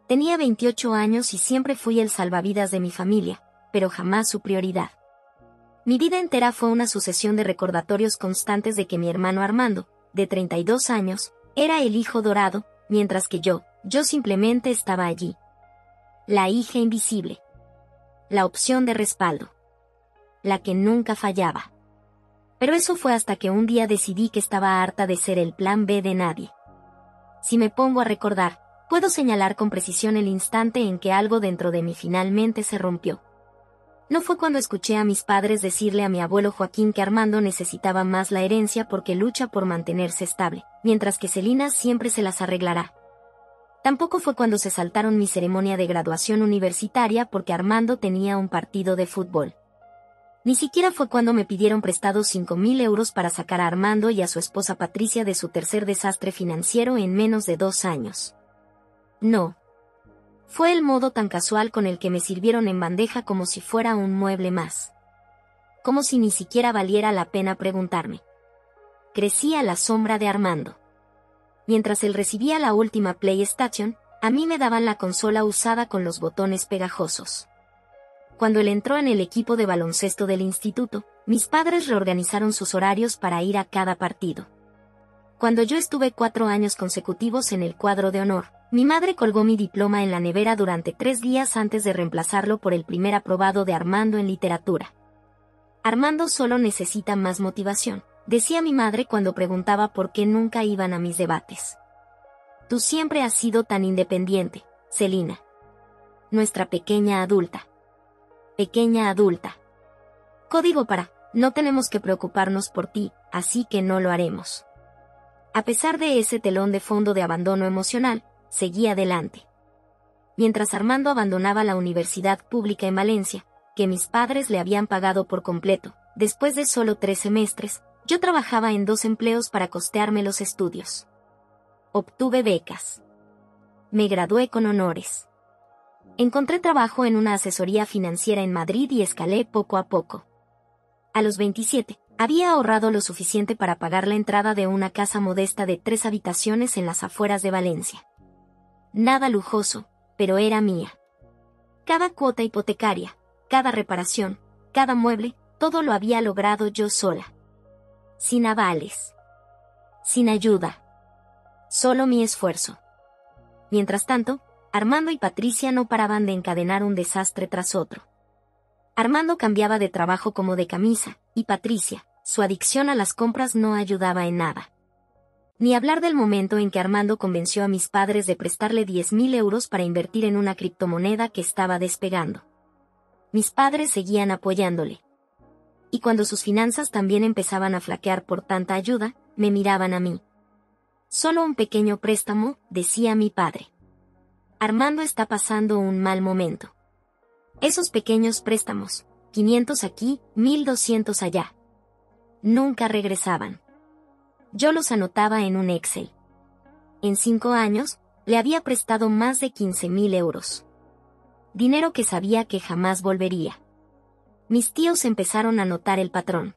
Tenía 28 años y siempre fui el salvavidas de mi familia, pero jamás su prioridad. Mi vida entera fue una sucesión de recordatorios constantes de que mi hermano Armando, de 32 años, era el hijo dorado, mientras que yo simplemente estaba allí. La hija invisible. La opción de respaldo. La que nunca fallaba. Pero eso fue hasta que un día decidí que estaba harta de ser el plan B de nadie. Si me pongo a recordar, puedo señalar con precisión el instante en que algo dentro de mí finalmente se rompió. No fue cuando escuché a mis padres decirle a mi abuelo Joaquín que Armando necesitaba más la herencia porque lucha por mantenerse estable, mientras que Celina siempre se las arreglará. Tampoco fue cuando se saltaron mi ceremonia de graduación universitaria porque Armando tenía un partido de fútbol. Ni siquiera fue cuando me pidieron prestados 5.000 euros para sacar a Armando y a su esposa Patricia de su tercer desastre financiero en menos de 2 años. No. Fue el modo tan casual con el que me sirvieron en bandeja como si fuera un mueble más. Como si ni siquiera valiera la pena preguntarme. Crecí a la sombra de Armando. Mientras él recibía la última PlayStation, a mí me daban la consola usada con los botones pegajosos. Cuando él entró en el equipo de baloncesto del instituto, mis padres reorganizaron sus horarios para ir a cada partido. Cuando yo estuve 4 años consecutivos en el cuadro de honor, mi madre colgó mi diploma en la nevera durante 3 días antes de reemplazarlo por el primer aprobado de Armando en literatura. Armando solo necesita más motivación, decía mi madre cuando preguntaba por qué nunca iban a mis debates. Tú siempre has sido tan independiente, Celina. Nuestra pequeña adulta. Pequeña adulta. Código para, no tenemos que preocuparnos por ti, así que no lo haremos. A pesar de ese telón de fondo de abandono emocional, seguí adelante. Mientras Armando abandonaba la universidad pública en Valencia, que mis padres le habían pagado por completo, después de solo 3 semestres, yo trabajaba en 2 empleos para costearme los estudios. Obtuve becas. Me gradué con honores. Encontré trabajo en una asesoría financiera en Madrid y escalé poco a poco. A los 27, había ahorrado lo suficiente para pagar la entrada de una casa modesta de 3 habitaciones en las afueras de Valencia. Nada lujoso, pero era mía. Cada cuota hipotecaria, cada reparación, cada mueble, todo lo había logrado yo sola. Sin avales. Sin ayuda. Solo mi esfuerzo. Mientras tanto, Armando y Patricia no paraban de encadenar un desastre tras otro. Armando cambiaba de trabajo como de camisa, y Patricia, su adicción a las compras no ayudaba en nada. Ni hablar del momento en que Armando convenció a mis padres de prestarle 10.000 euros para invertir en una criptomoneda que estaba despegando. Mis padres seguían apoyándole. Y cuando sus finanzas también empezaban a flaquear por tanta ayuda, me miraban a mí. Solo un pequeño préstamo, decía mi padre. Armando está pasando un mal momento. Esos pequeños préstamos, 500 aquí, 1.200 allá. Nunca regresaban. Yo los anotaba en un Excel. En 5 años, le había prestado más de 15.000 euros. Dinero que sabía que jamás volvería. Mis tíos empezaron a notar el patrón.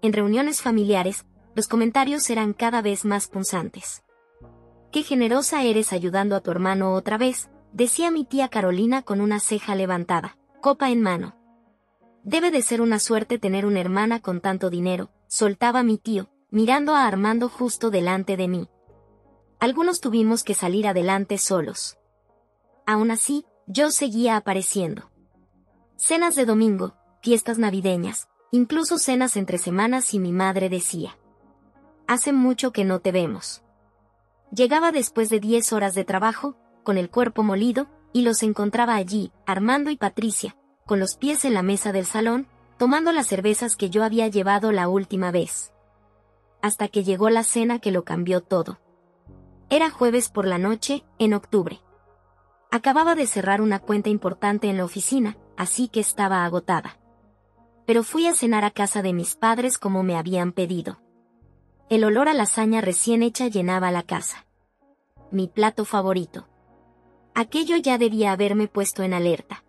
En reuniones familiares, los comentarios eran cada vez más punzantes. «Qué generosa eres ayudando a tu hermano otra vez», decía mi tía Carolina con una ceja levantada, copa en mano. «Debe de ser una suerte tener una hermana con tanto dinero», soltaba mi tío, mirando a Armando justo delante de mí. Algunos tuvimos que salir adelante solos. Aún así, yo seguía apareciendo. Cenas de domingo, fiestas navideñas, incluso cenas entre semanas y mi madre decía: «Hace mucho que no te vemos». Llegaba después de 10 horas de trabajo, con el cuerpo molido, y los encontraba allí, Armando y Patricia, con los pies en la mesa del salón, tomando las cervezas que yo había llevado la última vez. Hasta que llegó la cena que lo cambió todo. Era jueves por la noche, en octubre. Acababa de cerrar una cuenta importante en la oficina, así que estaba agotada. Pero fui a cenar a casa de mis padres como me habían pedido. El olor a lasaña recién hecha llenaba la casa. Mi plato favorito. Aquello ya debía haberme puesto en alerta.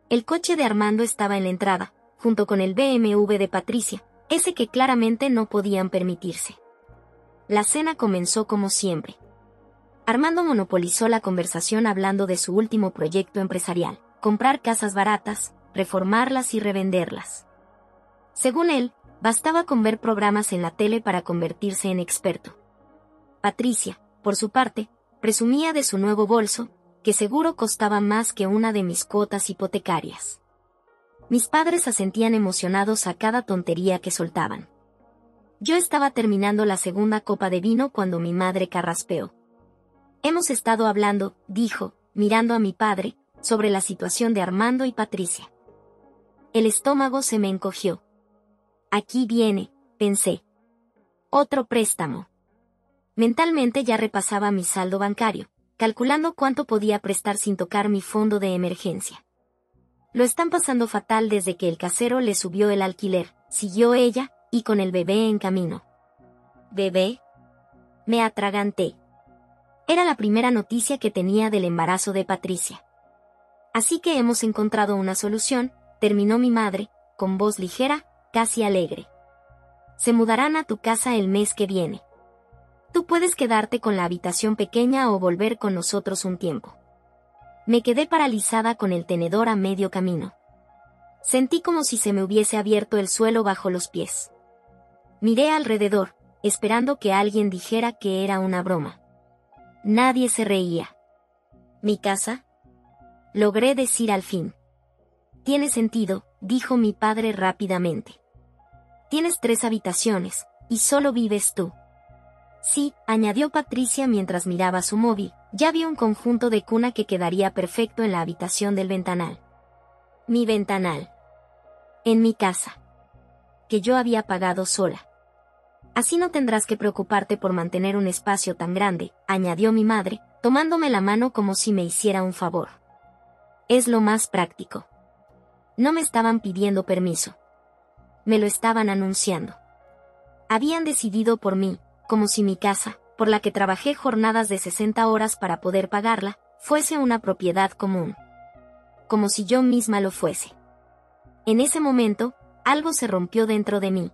El coche de Armando estaba en la entrada, junto con el BMW de Patricia, ese que claramente no podían permitirse. La cena comenzó como siempre. Armando monopolizó la conversación hablando de su último proyecto empresarial: comprar casas baratas, reformarlas y revenderlas. Según él, bastaba con ver programas en la tele para convertirse en experto. Patricia, por su parte, presumía de su nuevo bolso, que seguro costaba más que una de mis cuotas hipotecarias. Mis padres asentían emocionados a cada tontería que soltaban. Yo estaba terminando la segunda copa de vino cuando mi madre carraspeó. Hemos estado hablando, dijo, mirando a mi padre, sobre la situación de Armando y Patricia. El estómago se me encogió. Aquí viene, pensé. Otro préstamo. Mentalmente ya repasaba mi saldo bancario, calculando cuánto podía prestar sin tocar mi fondo de emergencia. Lo están pasando fatal desde que el casero le subió el alquiler, siguió ella, y con el bebé en camino. ¿Bebé? Me atraganté. Era la primera noticia que tenía del embarazo de Patricia. Así que hemos encontrado una solución, terminó mi madre, con voz ligera, casi alegre. Se mudarán a tu casa el mes que viene. Tú puedes quedarte con la habitación pequeña o volver con nosotros un tiempo. Me quedé paralizada con el tenedor a medio camino. Sentí como si se me hubiese abierto el suelo bajo los pies. Miré alrededor, esperando que alguien dijera que era una broma. Nadie se reía. ¿Mi casa? Logré decir al fin. Tiene sentido, dijo mi padre rápidamente. Tienes 3 habitaciones, y solo vives tú. Sí, añadió Patricia mientras miraba su móvil, ya vi un conjunto de cuna que quedaría perfecto en la habitación del ventanal. Mi ventanal. En mi casa. Que yo había pagado sola. Así no tendrás que preocuparte por mantener un espacio tan grande, añadió mi madre, tomándome la mano como si me hiciera un favor. Es lo más práctico. No me estaban pidiendo permiso. Me lo estaban anunciando. Habían decidido por mí, como si mi casa, por la que trabajé jornadas de 60 horas para poder pagarla, fuese una propiedad común. Como si yo misma lo fuese. En ese momento, algo se rompió dentro de mí.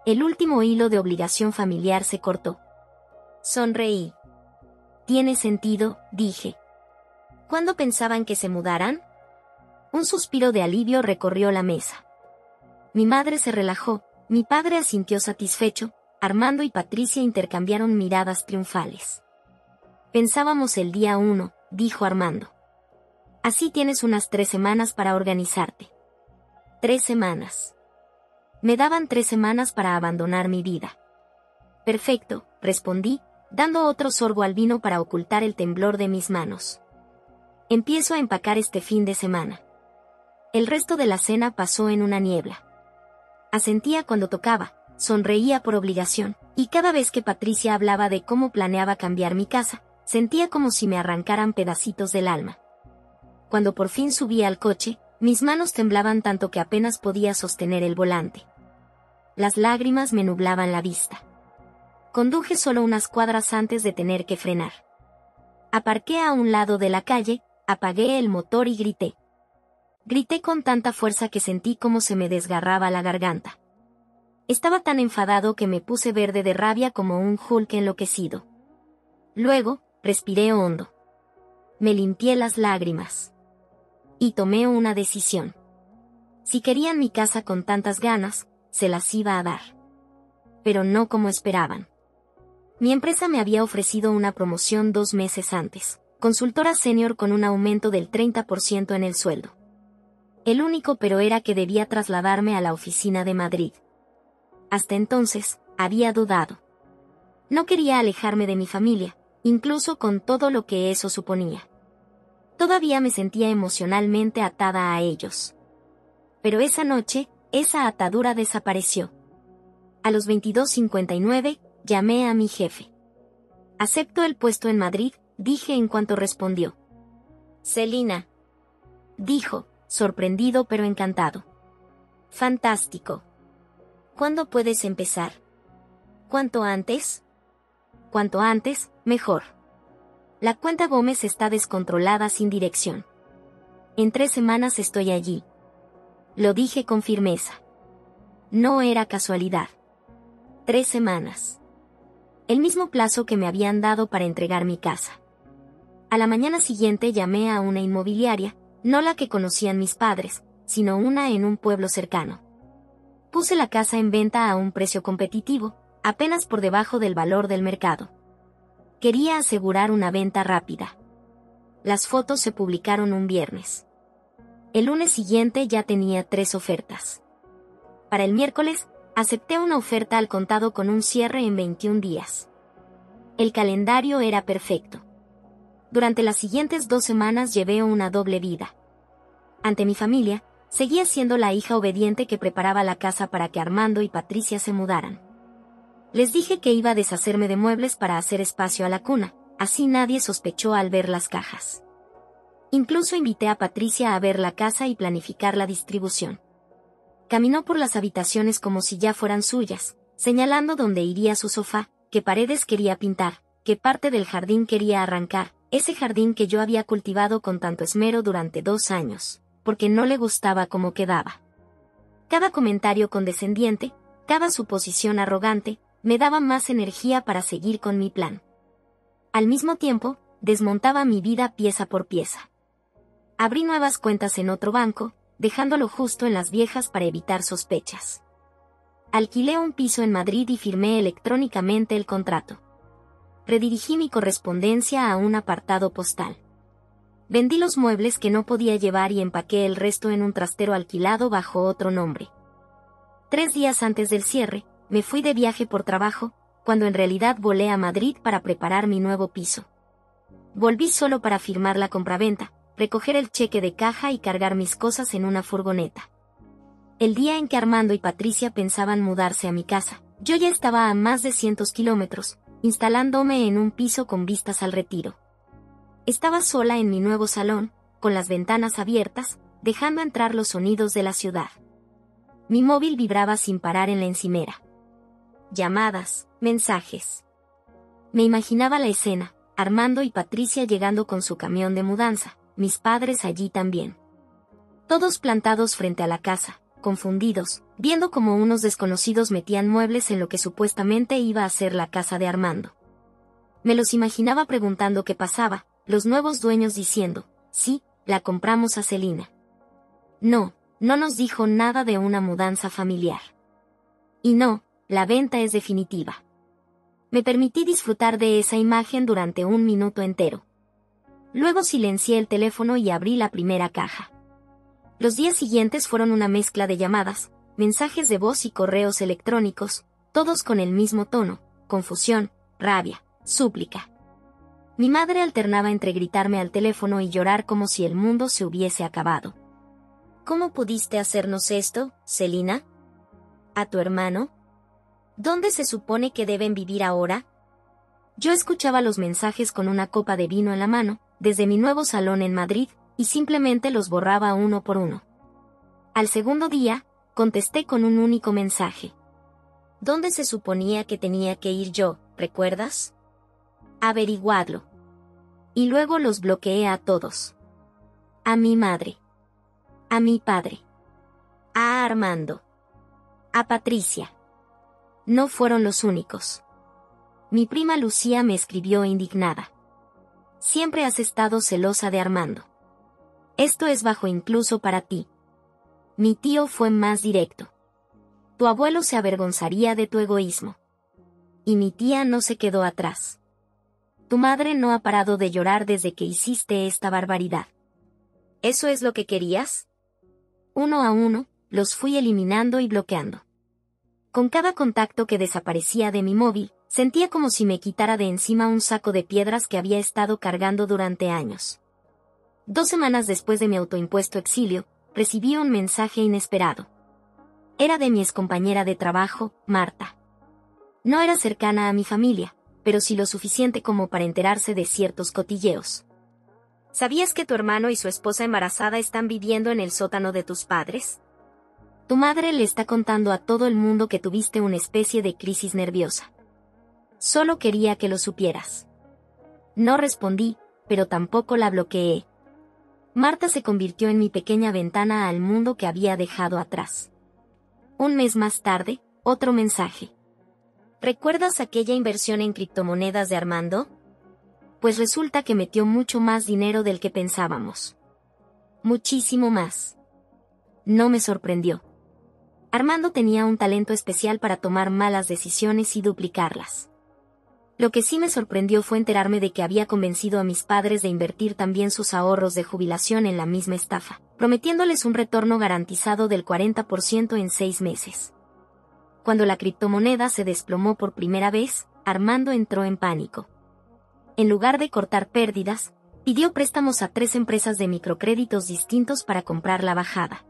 El último hilo de obligación familiar se cortó. Sonreí. Tiene sentido, dije. ¿Cuándo pensaban que se mudaran? Un suspiro de alivio recorrió la mesa. Mi madre se relajó, mi padre asintió satisfecho, Armando y Patricia intercambiaron miradas triunfales. Pensábamos el día 1, dijo Armando. Así tienes unas 3 semanas para organizarte. 3 semanas. Me daban 3 semanas para abandonar mi vida. Perfecto, respondí, dando otro sorbo al vino para ocultar el temblor de mis manos. Empiezo a empacar este fin de semana. El resto de la cena pasó en una niebla. Asentía cuando tocaba, sonreía por obligación, y cada vez que Patricia hablaba de cómo planeaba cambiar mi casa, sentía como si me arrancaran pedacitos del alma. Cuando por fin subí al coche, mis manos temblaban tanto que apenas podía sostener el volante. Las lágrimas me nublaban la vista. Conduje solo unas cuadras antes de tener que frenar. Aparqué a un lado de la calle, apagué el motor y grité. Grité con tanta fuerza que sentí como se me desgarraba la garganta. Estaba tan enfadado que me puse verde de rabia como un Hulk enloquecido. Luego, respiré hondo. Me limpié las lágrimas. Y tomé una decisión. Si querían mi casa con tantas ganas, se las iba a dar. Pero no como esperaban. Mi empresa me había ofrecido una promoción 2 meses antes, consultora senior con un aumento del 30% en el sueldo. El único pero era que debía trasladarme a la oficina de Madrid. Hasta entonces, había dudado. No quería alejarme de mi familia, incluso con todo lo que eso suponía. Todavía me sentía emocionalmente atada a ellos. Pero esa noche, esa atadura desapareció. A los 22:59, llamé a mi jefe. Acepto el puesto en Madrid, dije en cuanto respondió. Celina. Dijo, sorprendido pero encantado. Fantástico. ¿Cuándo puedes empezar? ¿Cuánto antes? Cuanto antes, mejor. La cuenta Gómez está descontrolada sin dirección. En 3 semanas estoy allí. Lo dije con firmeza. No era casualidad. 3 semanas. el mismo plazo que me habían dado para entregar mi casa. A la mañana siguiente llamé a una inmobiliaria, no la que conocían mis padres, sino una en un pueblo cercano. Puse la casa en venta a un precio competitivo, apenas por debajo del valor del mercado. Quería asegurar una venta rápida. Las fotos se publicaron un viernes. El lunes siguiente ya tenía 3 ofertas. Para el miércoles, acepté una oferta al contado con un cierre en 21 días. El calendario era perfecto. Durante las siguientes 2 semanas llevé una doble vida. Ante mi familia, seguía siendo la hija obediente que preparaba la casa para que Armando y Patricia se mudaran. Les dije que iba a deshacerme de muebles para hacer espacio a la cuna, así nadie sospechó al ver las cajas. Incluso invité a Patricia a ver la casa y planificar la distribución. Caminó por las habitaciones como si ya fueran suyas, señalando dónde iría su sofá, qué paredes quería pintar, qué parte del jardín quería arrancar, ese jardín que yo había cultivado con tanto esmero durante 2 años, porque no le gustaba cómo quedaba. Cada comentario condescendiente, cada suposición arrogante, me daba más energía para seguir con mi plan. Al mismo tiempo, desmontaba mi vida pieza por pieza. Abrí nuevas cuentas en otro banco, dejándolo justo en las viejas para evitar sospechas. Alquilé un piso en Madrid y firmé electrónicamente el contrato. Redirigí mi correspondencia a un apartado postal. Vendí los muebles que no podía llevar y empaqué el resto en un trastero alquilado bajo otro nombre. 3 días antes del cierre, me fui de viaje por trabajo, cuando en realidad volé a Madrid para preparar mi nuevo piso. Volví solo para firmar la compraventa, recoger el cheque de caja y cargar mis cosas en una furgoneta. El día en que Armando y Patricia pensaban mudarse a mi casa, yo ya estaba a más de 100 kilómetros, instalándome en un piso con vistas al retiro. Estaba sola en mi nuevo salón, con las ventanas abiertas, dejando entrar los sonidos de la ciudad. Mi móvil vibraba sin parar en la encimera. Llamadas, mensajes. Me imaginaba la escena, Armando y Patricia llegando con su camión de mudanza, mis padres allí también. Todos plantados frente a la casa, confundidos, viendo cómo unos desconocidos metían muebles en lo que supuestamente iba a ser la casa de Armando. Me los imaginaba preguntando qué pasaba, los nuevos dueños diciendo, sí, la compramos a Celina. No, no nos dijo nada de una mudanza familiar. Y no, la venta es definitiva. Me permití disfrutar de esa imagen durante 1 minuto entero. Luego silencié el teléfono y abrí la primera caja. Los días siguientes fueron una mezcla de llamadas, mensajes de voz y correos electrónicos, todos con el mismo tono, confusión, rabia, súplica. Mi madre alternaba entre gritarme al teléfono y llorar como si el mundo se hubiese acabado. ¿Cómo pudiste hacernos esto, Celina? ¿A tu hermano? ¿Dónde se supone que deben vivir ahora? Yo escuchaba los mensajes con una copa de vino en la mano, desde mi nuevo salón en Madrid, y simplemente los borraba uno por uno. Al segundo día, contesté con un único mensaje. ¿Dónde se suponía que tenía que ir yo, recuerdas? Averiguadlo. Y luego los bloqueé a todos. A mi madre. A mi padre. A Armando. A Patricia. No fueron los únicos. Mi prima Lucía me escribió indignada. Siempre has estado celosa de Armando. Esto es bajo incluso para ti. Mi tío fue más directo. Tu abuelo se avergonzaría de tu egoísmo. Y mi tía no se quedó atrás. Tu madre no ha parado de llorar desde que hiciste esta barbaridad. ¿Eso es lo que querías? Uno a uno, los fui eliminando y bloqueando. Con cada contacto que desaparecía de mi móvil, sentía como si me quitara de encima un saco de piedras que había estado cargando durante años. 2 semanas después de mi autoimpuesto exilio, recibí un mensaje inesperado. Era de mi excompañera de trabajo, Marta. No era cercana a mi familia, pero sí lo suficiente como para enterarse de ciertos cotilleos. ¿Sabías que tu hermano y su esposa embarazada están viviendo en el sótano de tus padres? Tu madre le está contando a todo el mundo que tuviste una especie de crisis nerviosa. Solo quería que lo supieras. No respondí, pero tampoco la bloqueé. Marta se convirtió en mi pequeña ventana al mundo que había dejado atrás. 1 mes más tarde, otro mensaje. ¿Recuerdas aquella inversión en criptomonedas de Armando? Pues resulta que metió mucho más dinero del que pensábamos. Muchísimo más. No me sorprendió. Armando tenía un talento especial para tomar malas decisiones y duplicarlas. Lo que sí me sorprendió fue enterarme de que había convencido a mis padres de invertir también sus ahorros de jubilación en la misma estafa, prometiéndoles un retorno garantizado del 40% en 6 meses. Cuando la criptomoneda se desplomó por primera vez, Armando entró en pánico. En lugar de cortar pérdidas, pidió préstamos a 3 empresas de microcréditos distintos para comprar la bajada.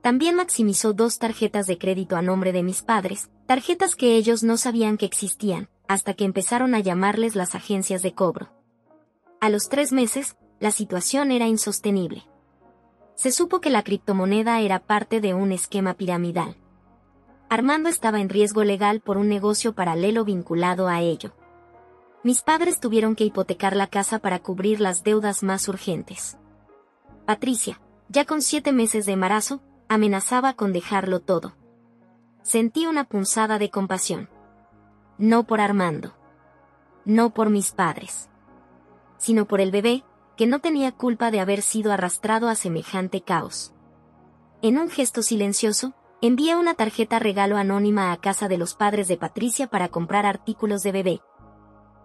También maximizó 2 tarjetas de crédito a nombre de mis padres, tarjetas que ellos no sabían que existían, hasta que empezaron a llamarles las agencias de cobro. A los 3 meses, la situación era insostenible. Se supo que la criptomoneda era parte de un esquema piramidal. Armando estaba en riesgo legal por un negocio paralelo vinculado a ello. Mis padres tuvieron que hipotecar la casa para cubrir las deudas más urgentes. Patricia, ya con 7 meses de embarazo, amenazaba con dejarlo todo. Sentí una punzada de compasión. No por Armando. No por mis padres. Sino por el bebé, que no tenía culpa de haber sido arrastrado a semejante caos. En un gesto silencioso, envié una tarjeta regalo anónima a casa de los padres de Patricia para comprar artículos de bebé.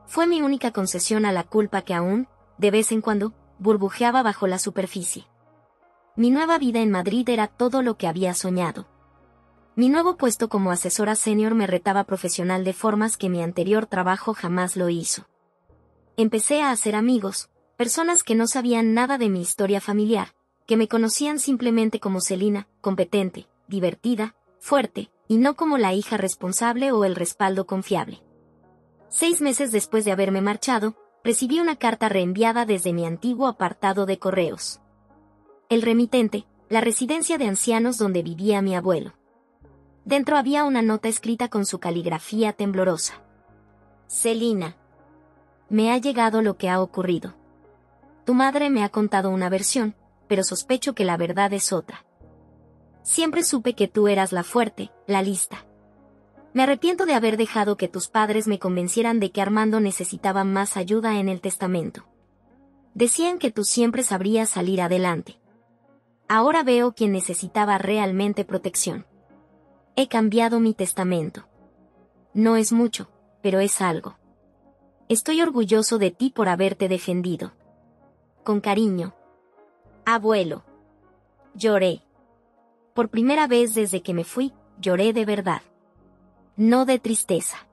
Fue mi única concesión a la culpa que aún, de vez en cuando, burbujeaba bajo la superficie. Mi nueva vida en Madrid era todo lo que había soñado. Mi nuevo puesto como asesora senior me retaba profesional de formas que mi anterior trabajo jamás lo hizo. Empecé a hacer amigos, personas que no sabían nada de mi historia familiar, que me conocían simplemente como Celina, competente, divertida, fuerte, y no como la hija responsable o el respaldo confiable. 6 meses después de haberme marchado, recibí una carta reenviada desde mi antiguo apartado de correos. El remitente, la residencia de ancianos donde vivía mi abuelo. Dentro había una nota escrita con su caligrafía temblorosa. Celina. Me ha llegado lo que ha ocurrido. Tu madre me ha contado una versión, pero sospecho que la verdad es otra. Siempre supe que tú eras la fuerte, la lista. Me arrepiento de haber dejado que tus padres me convencieran de que Armando necesitaba más ayuda en el testamento. Decían que tú siempre sabrías salir adelante. Ahora veo quién necesitaba realmente protección. He cambiado mi testamento. No es mucho, pero es algo. Estoy orgulloso de ti por haberte defendido. Con cariño. Abuelo. Lloré. Por primera vez desde que me fui, lloré de verdad. No de tristeza.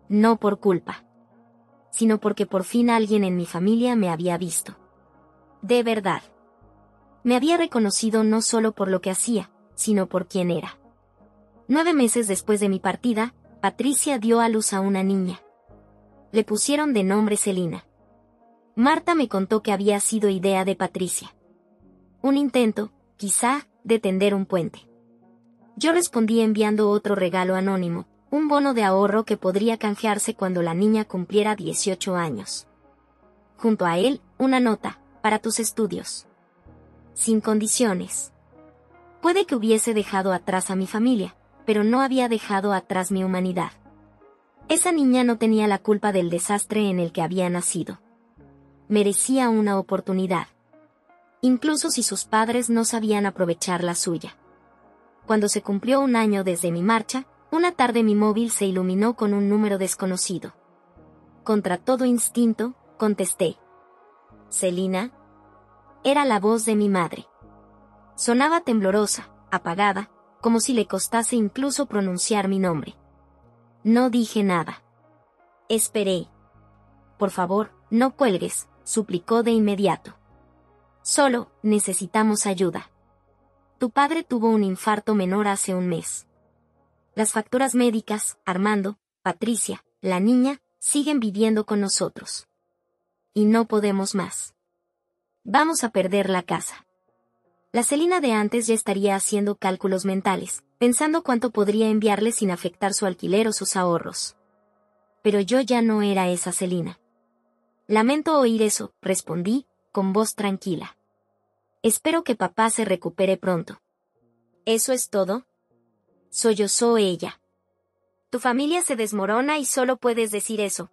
No por culpa. Sino porque por fin alguien en mi familia me había visto. De verdad. Me había reconocido no solo por lo que hacía, sino por quién era. 9 meses después de mi partida, Patricia dio a luz a una niña. Le pusieron de nombre Celina. Marta me contó que había sido idea de Patricia. Un intento, quizá, de tender un puente. Yo respondí enviando otro regalo anónimo, un bono de ahorro que podría canjearse cuando la niña cumpliera 18 años. Junto a él, una nota, para tus estudios. Sin condiciones. Puede que hubiese dejado atrás a mi familia, pero no había dejado atrás mi humanidad. Esa niña no tenía la culpa del desastre en el que había nacido. Merecía una oportunidad. Incluso si sus padres no sabían aprovechar la suya. Cuando se cumplió 1 año desde mi marcha, una tarde mi móvil se iluminó con un número desconocido. Contra todo instinto, contesté. Celina. Era la voz de mi madre. Sonaba temblorosa, apagada, como si le costase incluso pronunciar mi nombre. No dije nada. Esperé. Por favor, no cuelgues, suplicó de inmediato. Solo, necesitamos ayuda. Tu padre tuvo un infarto menor hace 1 mes. Las facturas médicas, Armando, Patricia, la niña, siguen viviendo con nosotros. Y no podemos más. Vamos a perder la casa. La Celina de antes ya estaría haciendo cálculos mentales, pensando cuánto podría enviarle sin afectar su alquiler o sus ahorros. Pero yo ya no era esa Celina. Lamento oír eso, respondí, con voz tranquila. Espero que papá se recupere pronto. ¿Eso es todo? Sollozó ella. Tu familia se desmorona y solo puedes decir eso.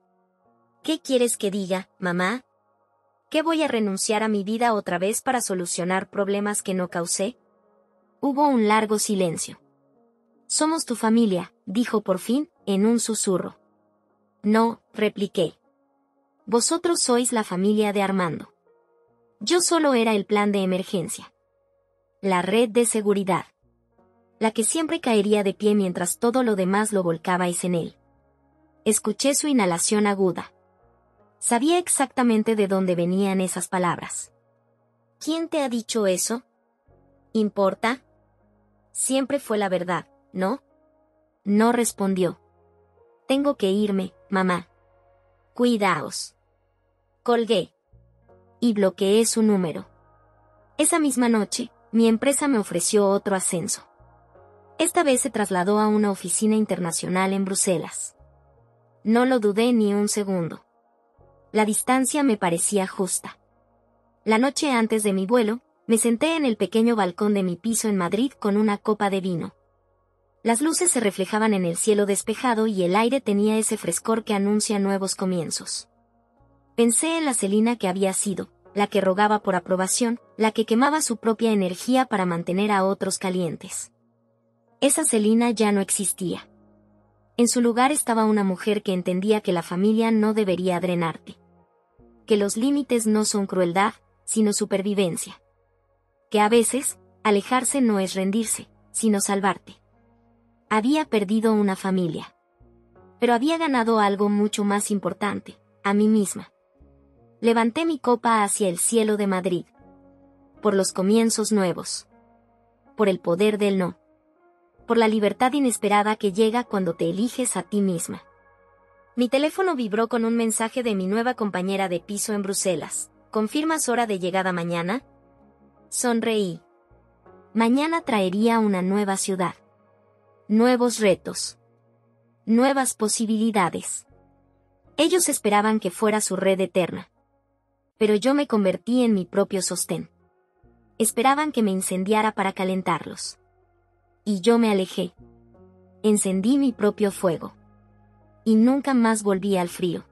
¿Qué quieres que diga, mamá? ¿Qué voy a renunciar a mi vida otra vez para solucionar problemas que no causé? Hubo un largo silencio. Somos tu familia, dijo por fin, en un susurro. No, repliqué. Vosotros sois la familia de Armando. Yo solo era el plan de emergencia. La red de seguridad. La que siempre caería de pie mientras todo lo demás lo volcabais en él. Escuché su inhalación aguda. Sabía exactamente de dónde venían esas palabras. ¿Quién te ha dicho eso? ¿Importa? Siempre fue la verdad, ¿no? No respondió. Tengo que irme, mamá. Cuidaos. Colgué. Y bloqueé su número. Esa misma noche, mi empresa me ofreció otro ascenso. Esta vez se trasladó a una oficina internacional en Bruselas. No lo dudé ni un segundo. La distancia me parecía justa. La noche antes de mi vuelo, me senté en el pequeño balcón de mi piso en Madrid con una copa de vino. Las luces se reflejaban en el cielo despejado y el aire tenía ese frescor que anuncia nuevos comienzos. Pensé en la Celina que había sido, la que rogaba por aprobación, la que quemaba su propia energía para mantener a otros calientes. Esa Celina ya no existía. En su lugar estaba una mujer que entendía que la familia no debería drenarte. Que los límites no son crueldad, sino supervivencia. Que a veces, alejarse no es rendirse, sino salvarte. Había perdido una familia. Pero había ganado algo mucho más importante, a mí misma. Levanté mi copa hacia el cielo de Madrid. Por los comienzos nuevos. Por el poder del no. Por la libertad inesperada que llega cuando te eliges a ti misma. Mi teléfono vibró con un mensaje de mi nueva compañera de piso en Bruselas. ¿Confirmas hora de llegada mañana? Sonreí. Mañana traería una nueva ciudad. Nuevos retos. Nuevas posibilidades. Ellos esperaban que fuera su red eterna. Pero yo me convertí en mi propio sostén. Esperaban que me incendiara para calentarlos. Y yo me alejé. Encendí mi propio fuego. Y nunca más volví al frío.